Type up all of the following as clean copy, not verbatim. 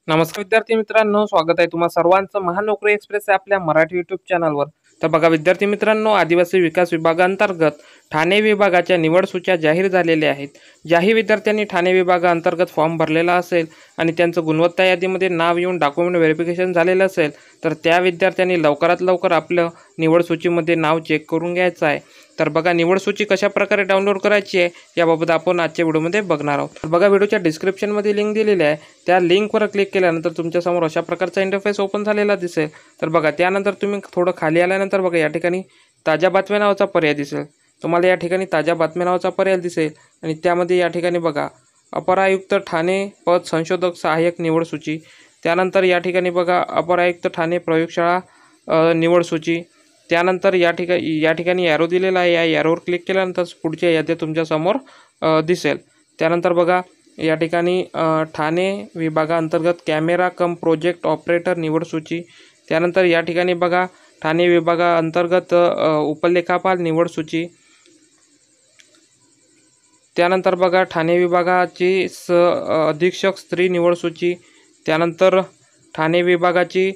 नमस्कार विद्यार्थी मित्रांनो, स्वागत आहे तुम्हा सर्वांचं महानोकरी एक्सप्रेस या आपल्या मराठी यूट्यूब चॅनलवर। तर बघा विद्यार्थी मित्रांनो, आदिवासी विकास विभागांतर्गत ठाणे विभागाच्या निवड सूच्या जाहीर झालेल्या आहेत। ज्याही विद्यार्थ्यांनी ठाणे विभागाअंतर्गत फॉर्म भरलेला असेल आणि त्यांचं गुणवत्ता यादीमध्ये नाव येऊन डॉक्युमेंट व्हेरिफिकेशन झालेलं असेल तर त्या विद्यार्थ्यांनी लवकरात लवकर आपलं निवड सूचीमध्ये नाव चेक करून घ्यायचं आहे। तर बघा निवड सूची कशा प्रकारे डाउनलोड करायची आहे याबाबत आपण आजच्या व्हिडिओमध्ये बघणार आहोत। तर बघा व्हिडिओच्या डिस्क्रिप्शनमध्ये लिंक दिलेली आहे, त्या लिंकवर क्लिक केल्यानंतर तुमच्यासमोर अशा प्रकारचा इंटरफेस ओपन झालेला दिसेल। तर बघा त्यानंतर तुम्ही थोडं खाली आल्यानंतर बघा या ठिकाणी ताज्या बातम्या नावाचा पर्याय दिसेल। तुम्हाला या ठिकाणी ताज्या बातम्या नावाचा पर्याय दिसेल आणि त्यामध्ये या ठिकाणी बघा अपर आयुक्त ठाणे पद संशोधक सहाय्यक निवड सूची, त्यानंतर या ठिकाणी बघा अपर आयुक्त ठाणे प्रयोगशाळा निवड सूची, त्यानंतर या ठिकाणी ॲरो दिलेला आहे, या ॲरोवर क्लिक केल्यानंतर पुढच्या याद्या तुमच्यासमोर दिसेल। त्यानंतर बघा या ठिकाणी ठाणे विभागाअंतर्गत कॅमेरा कम प्रोजेक्ट ऑपरेटर निवड सूची, त्यानंतर या ठिकाणी बघा ठाणे विभागाअंतर्गत उपलेखापाल निवड सूची, त्यानंतर बघा ठाणे विभागाची अधीक्षक स्त्री निवड सूची, त्यानंतर ठाणे विभागाची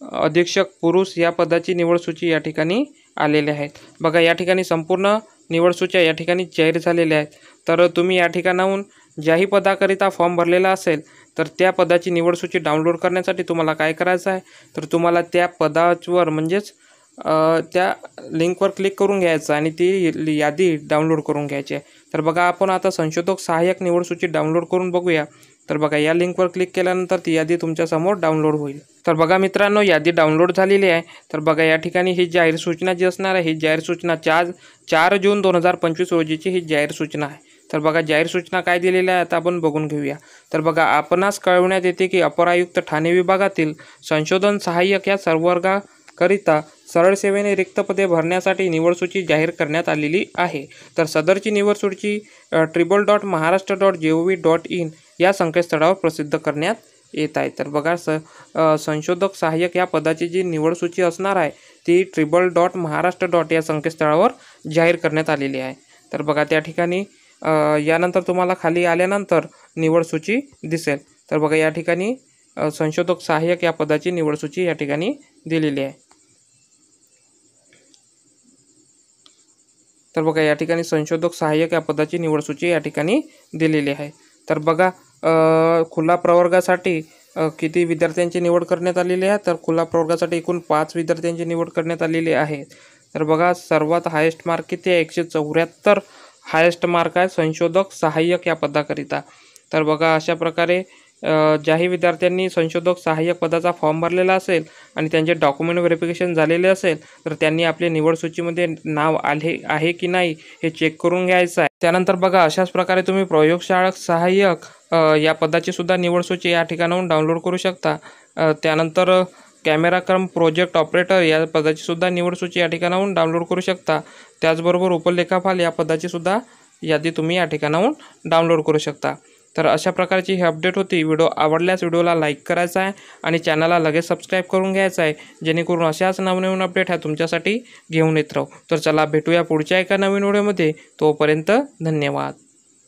अधीक्षक पुरुष या पदाची निवड सूची या ठिकाणी आलेल्या आहेत। बघा या ठिकाणी संपूर्ण निवड सूच्या या ठिकाणी जाहीर झालेल्या आहेत। तर तुम्ही या ठिकाणाहून ज्याही पदाकरिता फॉर्म भरलेला असेल तर त्या पदाची निवड सूची डाउनलोड करण्यासाठी तुम्हाला काय करायचं आहे, तर तुम्हाला त्या पदावर म्हणजेच त्या लिंकवर क्लिक करून घ्यायचं आणि ती यादी डाउनलोड करून घ्यायची आहे। तर बघा आपण आता संशोधक सहाय्यक निवड सूची डाउनलोड करून बघूया। तर बघा या लिंकवर क्लिक केल्यानंतर ती यादी तुमच्यासमोर डाउनलोड होईल। तर बघा मित्रांनो यादी डाउनलोड झालेली आहे। तर बघा या ठिकाणी ही जाहीर सूचना जी असणार आहे, ही जाहीर सूचना 4 जून 2025 रोजीची ही जाहीर सूचना आहे। तर बघा जाहीर सूचना काय दिलेल्या आहे आता आपण बघून घेऊया। तर बघा आपणास कळवण्यात येते की अपर आयुक्त ठाणे विभागातील संशोधन सहाय्यक या संवर्गाकरिता सरळ सेवेने रिक्त पदे भरण्यासाठी निवड सूची जाहीर करण्यात आलेली आहे। तर सदरची निवड सूची www.maharashtra.gov.in या संकेतस्थळावर प्रसिद्ध करण्यात येत आहे। तर बघा संशोधक सहाय्यक या पदाची जी निवड सूची असणार आहे ती www.maharashtra. या संकेतस्थळावर जाहीर करण्यात आलेली आहे। तर बघा त्या ठिकाणी यानंतर तुम्हाला खाली आल्यानंतर निवड सूची दिसेल। तर बघा या ठिकाणी संशोधक सहाय्यक या पदाची निवड सूची या ठिकाणी दिलेली आहे। तर बघा या ठिकाणी संशोधक सहाय्यक या पदाची निवड सूची या ठिकाणी दिलेली आहे। तर बघा खुला प्रवर्गासाठी किती विद्यार्थ्यांची निवड करण्यात आलेली आहे, तर खुला प्रवर्गासाठी एकूण 5 विद्यार्थ्यांची निवड करण्यात आलेली आहे। तर बघा सर्वात हायेस्ट मार्क किती आहे, 174 हायेस्ट मार्क आहे संशोधक सहाय्यक या पदाकरिता। तर बघा अशा प्रकारे ज्याही विद्यार्थ्यांनी संशोधक सहाय्यक पदाचा फॉर्म भरलेला असेल आणि त्यांचे डॉक्युमेंट व्हेरिफिकेशन झालेले असेल तर त्यांनी आपले निवड सूचीमध्ये नाव आले आहे की नाही हे चेक करून घ्यायचं आहे। त्यानंतर बघा अशाच प्रकारे तुम्ही प्रयोगशाळा सहाय्यक या पदाची सुद्धा निवड सूची या ठिकाणाहून डाउनलोड करू शकता। त्यानंतर कॅमेरा कम प्रोजेक्ट ऑपरेटर या पदाची सुद्धा निवड सूची या ठिकाणाहून डाउनलोड करू शकता। त्याचबरोबर उपलेखापाल या पदाची सुद्धा यादी तुम्ही या ठिकाणाहून डाउनलोड करू शकता। तर अशा प्रकारची ही अपडेट होती। व्हिडिओ आवडल्यास व्हिडिओला लाईक करायचा आहे आणि चॅनलला लगेच सबस्क्राईब करून घ्यायचं आहे, जेणेकरून अशाच नवनवीन अपडेट ह्या तुमच्यासाठी घेऊन येत राहू। तर चला भेटूया पुढच्या एका नवीन व्हिडिओमध्ये, तोपर्यंत धन्यवाद।